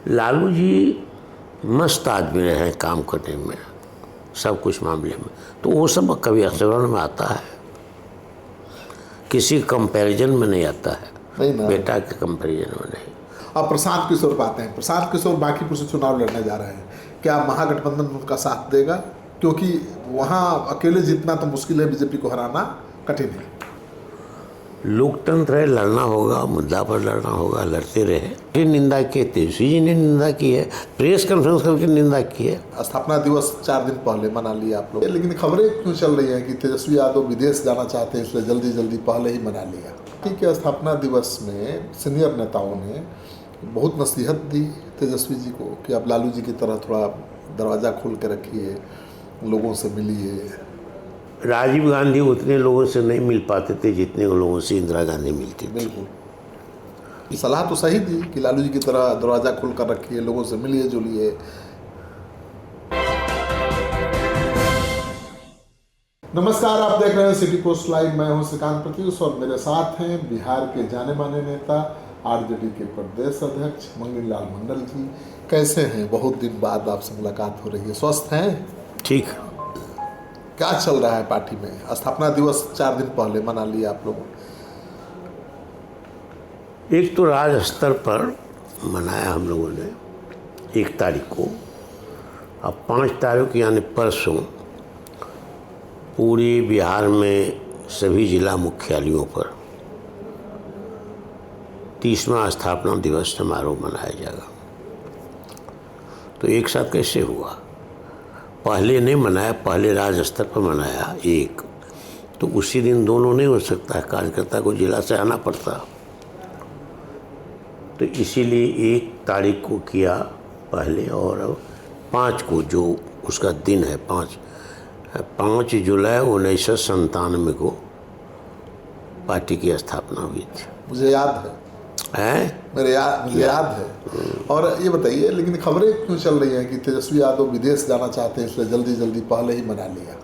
लालू जी मस्त आदमी रहे हैं काम करने में, सब कुछ मामले में, तो वो सब कभी अखबारों में आता है, किसी कंपैरिजन में नहीं आता है, नहीं ना। बेटा के कंपैरिजन में नहीं। अब प्रशांत किशोर बात है, प्रशांत किशोर बांकीपुर से चुनाव लड़ने जा रहे हैं, क्या महागठबंधन उनका साथ देगा? क्योंकि वहाँ अकेले जीतना तो मुश्किल है, बीजेपी को हराना कठिन है। लोकतंत्र है, लड़ना होगा, मुद्दा पर लड़ना होगा, लड़ते रहे। फिर निंदा की, तेजस्वी जी ने निंदा की है, प्रेस कॉन्फ्रेंस करके निंदा की है। स्थापना दिवस 4 दिन पहले मना लिया आप लोग, लेकिन खबरें क्यों चल रही हैं कि तेजस्वी यादव विदेश जाना चाहते हैं, इसलिए जल्दी जल्दी पहले ही मना लिया? ठीक है, स्थापना दिवस में सीनियर नेताओं ने बहुत नसीहत दी तेजस्वी जी को कि आप लालू जी की तरह थोड़ा दरवाज़ा खोल के रखिए, लोगों से मिलिए। राजीव गांधी उतने लोगों से नहीं मिल पाते थे जितने लोगों से इंदिरा गांधी मिलती थी। बिल्कुल, सलाह तो सही दी कि लालू जी की तरह दरवाज़ा खोल कर रखिए, लोगों से मिलिए जुलिए। नमस्कार, आप देख रहे हैं सिटी पोस्ट लाइव। मैं हूं श्रीकांत प्रत्युष और मेरे साथ हैं बिहार के जाने माने नेता आरजेडी के प्रदेश अध्यक्ष मंगनी लाल मंडल जी। कैसे हैं? बहुत दिन बाद आपसे मुलाकात हो रही है, स्वस्थ हैं? ठीक। क्या चल रहा है पार्टी में? स्थापना दिवस 4 दिन पहले मना लिया आप लोगों ने। एक तो राज्य स्तर पर मनाया हम लोगों ने 1 तारीख को, अब 5 तारीख यानी परसों पूरे बिहार में सभी जिला मुख्यालयों पर 30वां स्थापना दिवस समारोह मनाया जाएगा। तो एक साथ कैसे हुआ? पहले नहीं मनाया, पहले राज्य स्तर पर मनाया एक, तो उसी दिन दोनों नहीं हो सकता है, कार्यकर्ता को जिला से आना पड़ता। तो इसीलिए 1 तारीख को किया पहले, और 5 को जो उसका दिन है, 5 जुलाई 1997 को पार्टी की स्थापना हुई थी। मुझे याद है, मुझे याद है। और ये बताइए, लेकिन खबरें क्यों चल रही हैं कि तेजस्वी यादव विदेश जाना चाहते हैं, इसलिए जल्दी जल्दी पहले ही मना लिया?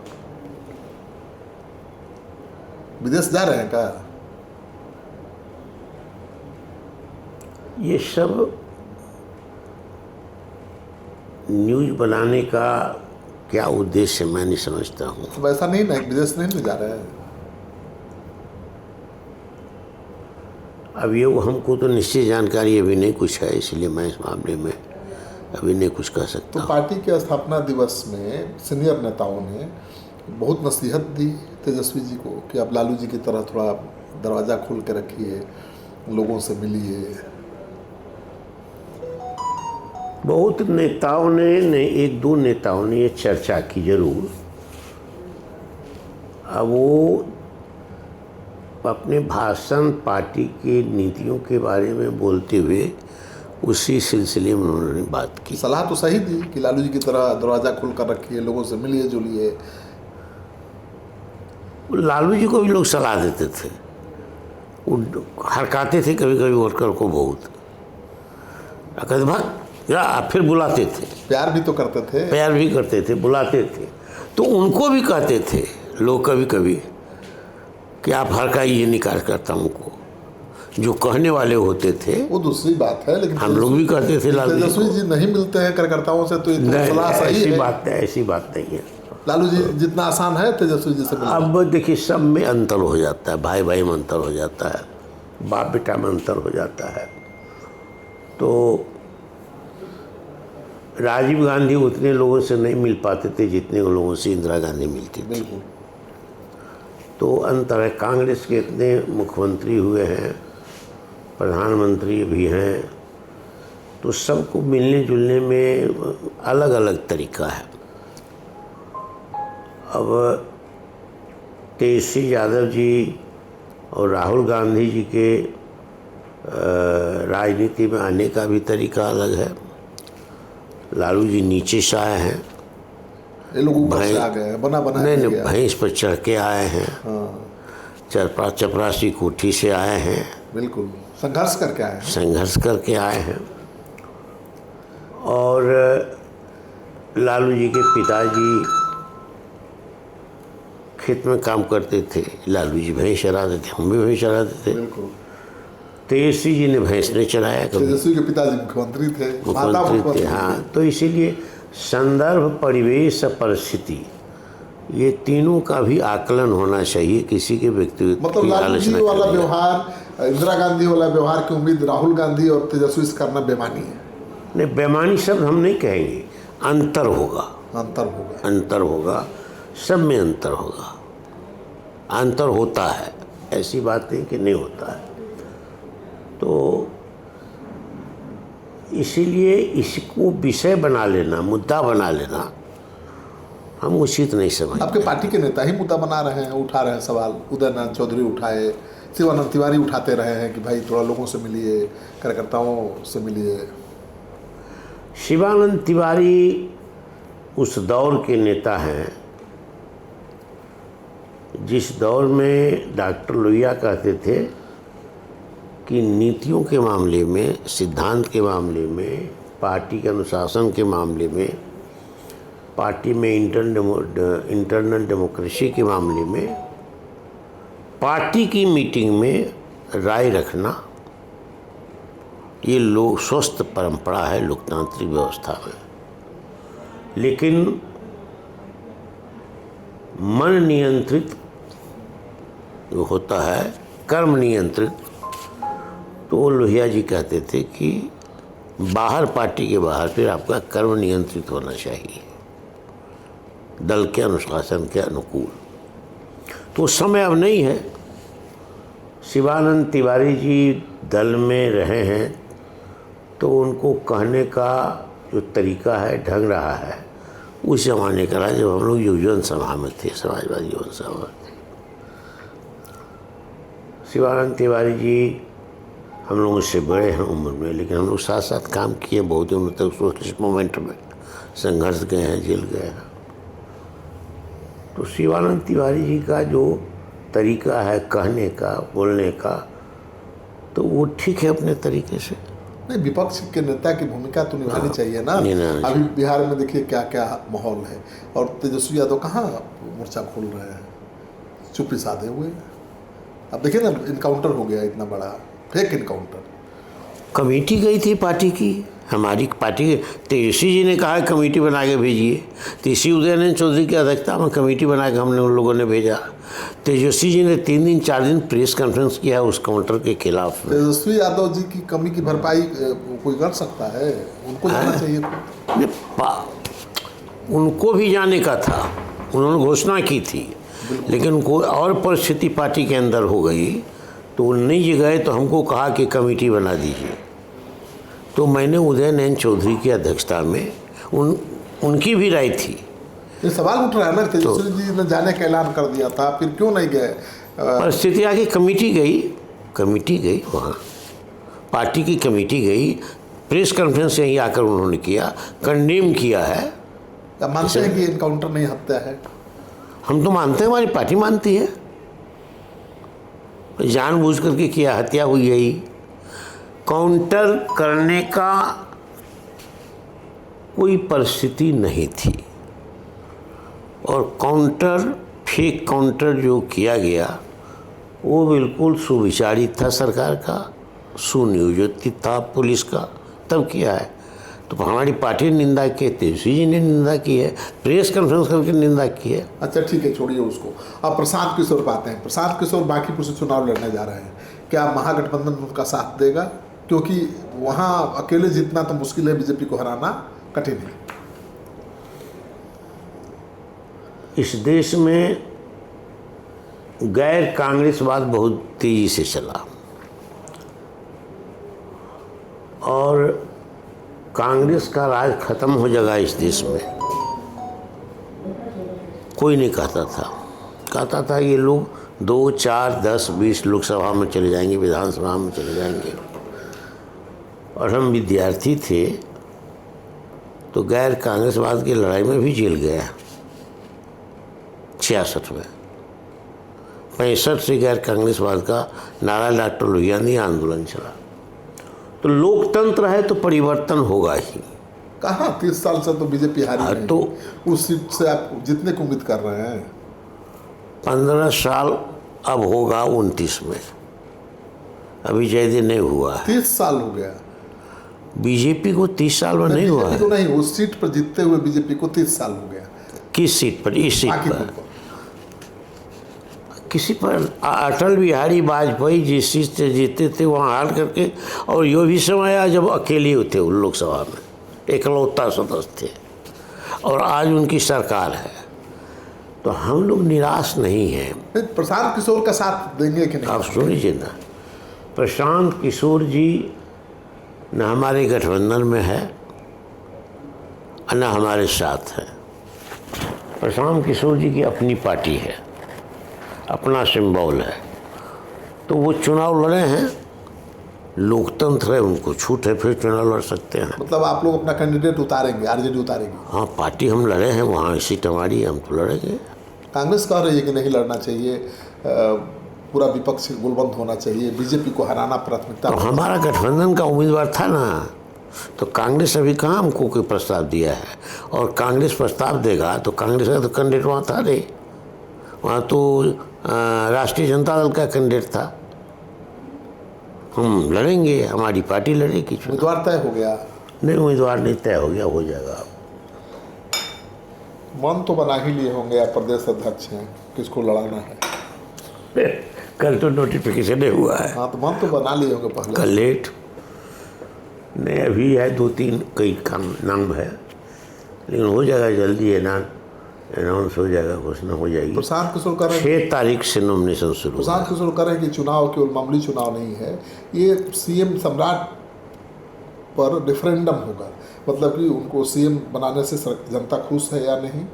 विदेश जा रहे हैं क्या? ये सब न्यूज़ बनाने का क्या उद्देश्य मैं नहीं समझता हूँ। तो ऐसा नहीं ना, विदेश नहीं जा रहे हैं। अब ये हमको तो निश्चित जानकारी अभी नहीं कुछ है, इसलिए मैं इस मामले में अभी नहीं कुछ कह सकता। तो पार्टी के स्थापना दिवस में सीनियर नेताओं ने बहुत नसीहत दी तेजस्वी जी को कि आप लालू जी की तरह थोड़ा दरवाज़ा खोल के रखिए, लोगों से मिलिए। बहुत नेताओं ने 1-2 नेताओं ने ये चर्चा की जरूर। अब वो अपने भाषण पार्टी की नीतियों के बारे में बोलते हुए उसी सिलसिले में उन्होंने बात की। सलाह तो सही दी कि लालू जी की तरह दरवाज़ा खोल कर रखिए, लोगों से मिलिए जुलिए। लालू जी को भी लोग सलाह देते थे, वो हरकाते थे कभी कभी वर्कर को बहुत, कहते भाग या, फिर बुलाते थे। प्यार भी तो करते थे। प्यार भी करते थे, बुलाते थे। तो उनको भी कहते थे लोग कभी कभी कि आप हरकाइए नहीं कार्यकर्ताओं को, जो कहने वाले होते थे। वो दूसरी बात है, लेकिन हम लोग भी करते थे। तेजस्वी जी नहीं मिलते हैं कार्यकर्ताओं से, तो सलाह सही है। ऐसी बात नहीं है। लालू जी जितना आसान है तेजस्वी जी से मिलना। अब देखिए, सब में अंतर हो जाता है, भाई भाई में अंतर हो जाता है, बाप बेटा में अंतर हो जाता है। तो राजीव गांधी उतने लोगों से नहीं मिल पाते थे जितने लोगों से इंदिरा गांधी मिलती थी। बिल्कुल। तो अंतर है। कांग्रेस के इतने मुख्यमंत्री हुए हैं, प्रधानमंत्री भी हैं, तो सबको मिलने जुलने में अलग अलग तरीका है। अब तेजस्वी यादव जी और राहुल गांधी जी के राजनीति में आने का भी तरीका अलग है। लालू जी नीचे से आए हैं, ये लोग ऊपर से आ गए, बना नहीं भैंस पर चढ़ के आए हैं। हाँ। चपरासी कोठी से आए हैं। बिल्कुल, संघर्ष करके आए हैं। संघर्ष करके आए हैं। और लालू जी के पिताजी खेत में काम करते थे, लालू जी भैंस चराते थे, हम भी भैंस चराते थे। बिल्कुल। तेजस्वी जी ने भैंस ने चलाया, कभी तेजस्वी के पिताजी मुख्यमंत्री थे, माता मुख्यमंत्री थे। हाँ, तो इसीलिए संदर्भ, परिवेश, परिस्थिति, ये तीनों का भी आकलन होना चाहिए किसी के व्यक्तित्व मतलब की लालू जी आलोचना वाला करने में। व्यवहार, इंदिरा गांधी वाला व्यवहार की उम्मीद राहुल गांधी और तेजस्वी से करना बेमानी है। नहीं, बेमानी शब्द हम नहीं कहेंगे, अंतर होगा, अंतर होगा। अंतर होगा, सब में अंतर होगा, अंतर होता है, ऐसी बात नहीं कि नहीं होता है। तो इसीलिए इसको विषय बना लेना, मुद्दा बना लेना हम उचित नहीं समझते। आपके पार्टी के नेता ही मुद्दा बना रहे हैं, उठा रहे हैं सवाल। उदयनारायण चौधरी उठाए, शिवानंद तिवारी उठाते रहे हैं कि भाई थोड़ा लोगों से मिलिए, कार्यकर्ताओं से मिलिए। शिवानंद तिवारी उस दौर के नेता हैं जिस दौर में डॉक्टर लोहिया कहते थे कि नीतियों के मामले में, सिद्धांत के मामले में, पार्टी के अनुशासन के मामले में, पार्टी में इंटरनल डेमोक्रेसी के मामले में, पार्टी की मीटिंग में राय रखना ये लोग स्वस्थ परंपरा है लोकतांत्रिक व्यवस्था में। लेकिन मन नियंत्रित जो होता है, कर्म नियंत्रित, तो लोहिया जी कहते थे कि बाहर, पार्टी के बाहर फिर आपका कर्म नियंत्रित होना चाहिए, दल के अनुशासन के अनुकूल। तो उस समय अब नहीं है। शिवानंद तिवारी जी दल में रहे हैं तो उनको कहने का जो तरीका है, ढंग रहा है, उस जमाने का रहा जब हम लोग युवजन सभा में थे, समाजवादी युवजन सभा में थे। शिवानंद तिवारी जी हम लोगों से बड़े हैं उम्र में, लेकिन हम लोग साथ साथ काम किए बहुत उम्र तक। सोशलिस्ट मूवमेंट में संघर्ष गए हैं, जेल गए हैं। तो शिवानंद तिवारी जी का जो तरीका है कहने का, बोलने का, तो वो ठीक है अपने तरीके से। नहीं, विपक्ष के नेता की भूमिका तो निभानी चाहिए ना। निभानी अभी बिहार में देखिए क्या क्या माहौल है, और तेजस्वी यादव कहाँ मोर्चा खोल रहे हैं, चुप्पी साधे हुए। अब देखिए ना, इनकाउंटर हो गया इतना बड़ा, फेक इनकाउंटर। कमेटी गई थी पार्टी की, हमारी पार्टी के तेजस्वी जी ने कहा कमेटी बना के भेजिए। तेजस्वी उदयनारायण चौधरी की अध्यक्षता में कमेटी बना के हमने उन लोगों ने भेजा। तेजस्वी जी ने 3 दिन 4 दिन प्रेस कॉन्फ्रेंस किया उस काउंटर के खिलाफ। तेजस्वी यादव जी की कमी की भरपाई कोई कर सकता है? उनको जाना चाहिए। उनको भी जाने का था, उन्होंने घोषणा की थी, लेकिन कोई और परिस्थिति पार्टी के अंदर हो गई तो वो नहीं गए। तो हमको कहा कि कमेटी बना दीजिए। तो मैंने उदयनारायण चौधरी की अध्यक्षता में उनकी भी राय थी। ये सवाल उठ रहा है ना, तेजस्वी जी ने जाने का ऐलान कर दिया था, फिर क्यों नहीं गए? परिस्थिति आके कमेटी गई वहाँ, पार्टी की कमेटी गई, प्रेस कॉन्फ्रेंस यहीं आकर उन्होंने किया, कंडेम किया है। आप मानते हैं कि इनकाउंटर नहीं हत्या है? हम तो मानते हैं, हमारी पार्टी मानती है, जानबूझ करके किया, हत्या हुई है। ही काउंटर करने का कोई परिस्थिति नहीं थी, और फेक काउंटर जो किया गया वो बिल्कुल सुविचारित था सरकार का, सुनियोजित था पुलिस का, तब किया है। तो हमारी पार्टी ने निंदा की, तेजस्वी जी ने निंदा की है, प्रेस कॉन्फ्रेंस करके निंदा की है। अच्छा ठीक है, छोड़िए उसको। अब प्रशांत किशोर पर आते हैं। प्रशांत किशोर बांकीपुर से चुनाव लड़ने जा रहे हैं, क्या महागठबंधन उनका साथ देगा? क्योंकि वहाँ अकेले जीतना तो मुश्किल है, बीजेपी को हराना कठिन है। इस देश में गैर कांग्रेसवाद बहुत तेजी से चला, और कांग्रेस का राज खत्म हो जाएगा इस देश में कोई नहीं कहता था ये लोग 2, 4, 10, 20 लोकसभा में चले जाएंगे, विधानसभा में चले जाएंगे। और हम विद्यार्थी थे तो गैर कांग्रेसवाद की लड़ाई में भी जेल गया 66 में। 65 से गैर कांग्रेसवाद का नारा डॉक्टर लोहिया ने आंदोलन चला। तो लोकतंत्र है तो परिवर्तन होगा ही। कहाँ 30 साल से तो बीजेपी हारी नहीं। तो उस सीट से आप जितने को उम्मीद कर रहे हैं, 15 साल अब होगा 29 में, अभी जयदे नहीं हुआ। 30 साल हो गया बीजेपी को 30 साल में नहीं हुआ बीजेपी है। को नहीं, उस सीट पर जीतते हुए बीजेपी को 30 साल हो गया। किस सीट पर? इस सीट बाकी पर तो किसी पर अटल बिहारी वाजपेयी जिस सीट से जीते थे वहाँ हार करके, और ये भी समय आया जब अकेले थे वो लोकसभा में, इकलौता सदस्य थे, और आज उनकी सरकार है। तो हम लोग निराश नहीं हैं। प्रशांत किशोर का साथ देंगे कि नहीं? आप सुनिए ना, प्रशांत किशोर जी न हमारे गठबंधन में है और न हमारे साथ है। प्रशांत किशोर जी की अपनी पार्टी है, अपना सिंबल है, तो वो चुनाव लड़े हैं, लोकतंत्र है, उनको छूट है, फिर चुनाव लड़ सकते हैं। मतलब आप लोग अपना कैंडिडेट उतारेंगे, आरजेडी उतारेगी? हाँ, पार्टी हम लड़े हैं, वहाँ सीट हमारी, हम तो लड़ेंगे। कांग्रेस कह रही है कि नहीं लड़ना चाहिए, पूरा विपक्ष गुलबंद होना चाहिए, बीजेपी को हराना प्राथमिकता। तो हमारा गठबंधन का उम्मीदवार था ना, तो कांग्रेस अभी कहाँ हमको कोई प्रस्ताव दिया है, और कांग्रेस प्रस्ताव देगा तो कांग्रेस का तो कैंडिडेट वहाँ था नहीं, वहाँ तो राष्ट्रीय जनता दल का कैंडिडेट था। हम लड़ेंगे, हमारी पार्टी लड़ेगी। उम्मीदवार तय हो गया? नहीं, उम्मीदवार नहीं तय हो गया, हो जाएगा। मन तो बना ही लिए होंगे, आप प्रदेश अध्यक्ष हैं, किसको लड़ाना है? कल तो नोटिफिकेशन नहीं हुआ है। हाँ, तो मन तो बना लिए होंगे पहले। कल लेट नहीं, अभी है 2-3 कई काम नाम है, लेकिन हो जाएगा जल्दी। अनाउंस हो जाएगा, घोषणा हो जाएगी। प्रशांत किशोर कह रहे हैं 6 तारीख से नॉमिनेशन शुरू। प्रशांत किशोर कह रहे हैं कि चुनाव केवल मामूली चुनाव नहीं है, ये सीएम सम्राट पर रेफरेंडम होगा। मतलब कि उनको सीएम बनाने से जनता खुश है या नहीं,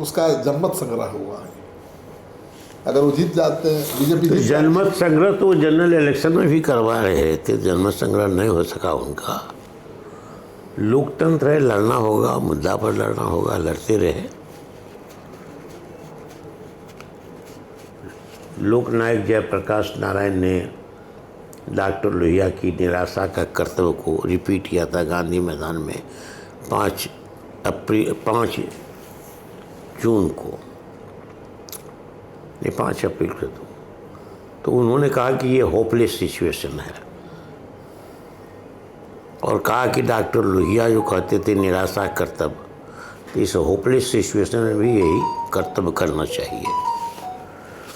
उसका जनमत संग्रह हुआ है। अगर वो जीत जाते हैं, बीजेपी तो जनमत संग्रह तो जनरल इलेक्शन में भी करवा रहे थे, जनमत संग्रह नहीं हो सका उनका। लोकतंत्र है, लड़ना होगा, मुद्दा पर लड़ना होगा, लड़ते रहे। लोकनायक जयप्रकाश नारायण ने डॉक्टर लोहिया की निराशा का कर्तव्य को रिपीट किया था गांधी मैदान में 5 जून को, नहीं 5 अप्रैल को। तो उन्होंने कहा कि ये होपलेस सिचुएशन है, और कहा कि डॉक्टर लोहिया जो कहते थे निराशा कर्तव्य, तो इस होपलेस सिचुएशन में भी यही कर्तव्य करना चाहिए।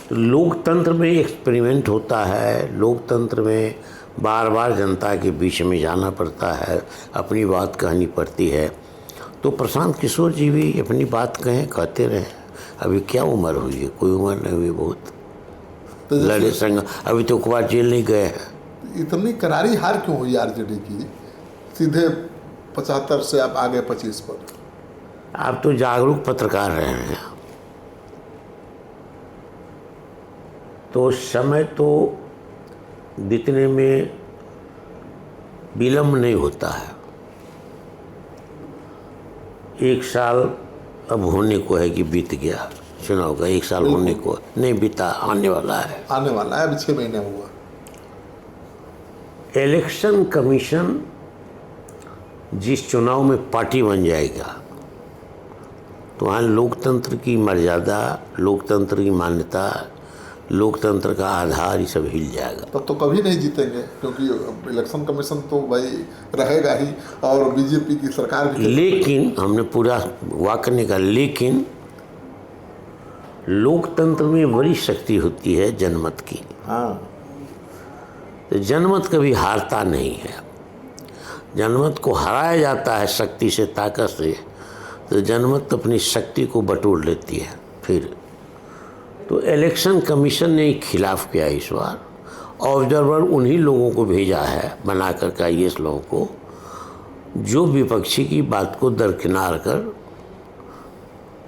तो लोकतंत्र में एक्सपेरिमेंट होता है, लोकतंत्र में बार बार जनता के बीच में जाना पड़ता है, अपनी बात कहनी पड़ती है। तो प्रशांत किशोर जी भी अपनी बात कहते रहे। अभी क्या उम्र हुई है? कोई उम्र नहीं हुई, बहुत लड़े संग, अभी तो एक बार जेल नहीं गए हैं। इतनी करारी हार क्यों हुई आरजेडी की? सीधे 75 से आप आगे 25 पर। आप तो जागरूक पत्रकार रहे हैं, तो समय तो बीतने में विलम्ब नहीं होता है। 1 साल अब होने को है कि बीत गया चुनाव का, 1 साल होने को नहीं बीता, आने वाला है। आने वाला है, अभी 6 महीने हुआ। इलेक्शन कमीशन जिस चुनाव में पार्टी बन जाएगा, तो वहाँ लोकतंत्र की मर्यादा, लोकतंत्र की मान्यता, लोकतंत्र का आधार ये सब हिल जाएगा। तब तो कभी नहीं जीतेंगे, क्योंकि इलेक्शन कमीशन तो भाई रहेगा ही, और बीजेपी की सरकार भी। लेकिन हमने पूरा वाक्य नहीं कहा, लेकिन लोकतंत्र में बड़ी शक्ति होती है जनमत की। हाँ, तो जनमत कभी हारता नहीं है, जनमत को हराया जाता है शक्ति से, ताकत से, तो जनमत अपनी शक्ति को बटोर लेती है फिर। तो इलेक्शन कमीशन ने खिलाफ किया इस बार, ऑब्जर्वर उन्हीं लोगों को भेजा है बनाकर के IAS लोगों को, जो विपक्षी की बात को दरकिनार कर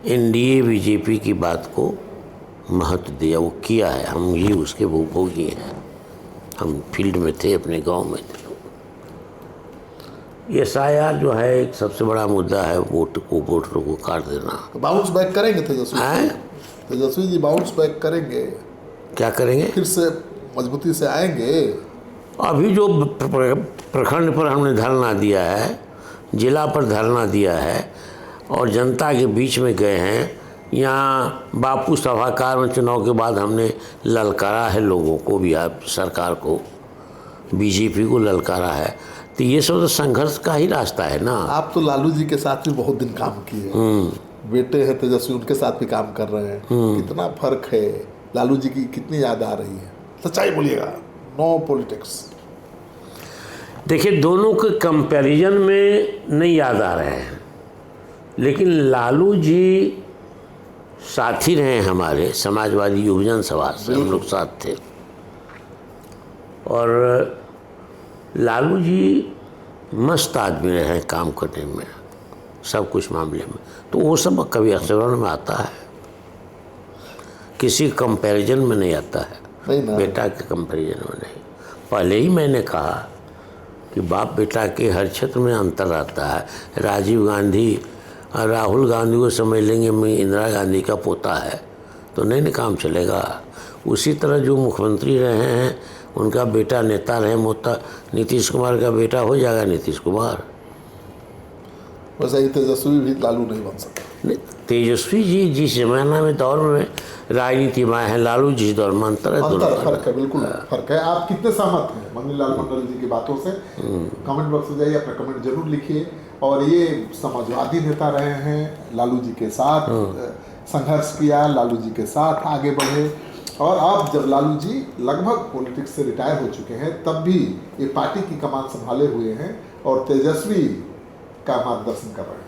NDA बीजेपी की बात को महत्व दिया। वो किया है, हम ये उसके भोगी हैं, हम फील्ड में थे, अपने गांव में थे। SIR जो है एक सबसे बड़ा मुद्दा है, वोटरों को काट देना। तो बाउंस बैक करेंगे तेजस्वी? तेजस्वी जी बाउंस बैक करेंगे? क्या करेंगे? फिर से मजबूती से आएंगे? अभी जो प्रखंड पर हमने धरना दिया है, जिला पर धरना दिया है, और जनता के बीच में गए हैं, यहाँ बापू सभाकार में चुनाव के बाद हमने ललकारा है लोगों को भी, आप सरकार को, बीजेपी को ललकारा है। तो ये सब तो संघर्ष का ही रास्ता है ना। आप तो लालू जी के साथ भी बहुत दिन काम किए, बेटे हैं तेजस्वी, उनके साथ भी काम कर रहे हैं, कितना फर्क है? लालू जी की कितनी याद आ रही है? सच्चाई बोलिएगा, नो पॉलिटिक्स। देखिए, दोनों के कंपैरिजन में नहीं याद आ रहे हैं, लेकिन लालू जी साथी रहे हमारे समाजवादी युवजन सभा से, हम लोग साथ थे। और लालू जी मस्त आदमी रहे हैं काम करने में, सब कुछ मामले में। तो वो सब कभी अखबारों में आता है, किसी कंपैरिजन में नहीं आता है, नहीं ना। बेटा के कंपैरिजन में नहीं। पहले ही मैंने कहा कि बाप बेटा के हर क्षेत्र में अंतर आता है। राजीव गांधी और राहुल गांधी को समझ लेंगे मैं इंदिरा गांधी का पोता है तो नहीं काम चलेगा। उसी तरह जो मुख्यमंत्री रहे हैं उनका बेटा नेता रहे, मोता नीतीश कुमार का बेटा हो जाएगा नीतीश कुमार। वैसे ही तेजस्वी भी लालू नहीं बन सकता। नहीं, तेजस्वी जी जिस जमाना में दौर में राजनीति में आए हैं, लालू जिस दौर में अंतर है, फर्क है, बिल्कुल फर्क है। आप कितने सहमत हैं मनी लाल मंडल जी की बातों से? कमेंट बॉक्स में जाइए, अपना कमेंट जरूर लिखिए। और ये समाजवादी नेता रहे हैं, लालू जी के साथ संघर्ष किया, लालू जी के साथ आगे बढ़े, और अब जब लालू जी लगभग पॉलिटिक्स से रिटायर हो चुके हैं तब भी ये पार्टी की कमान संभाले हुए हैं और तेजस्वी का मार्गदर्शन कर रहे हैं।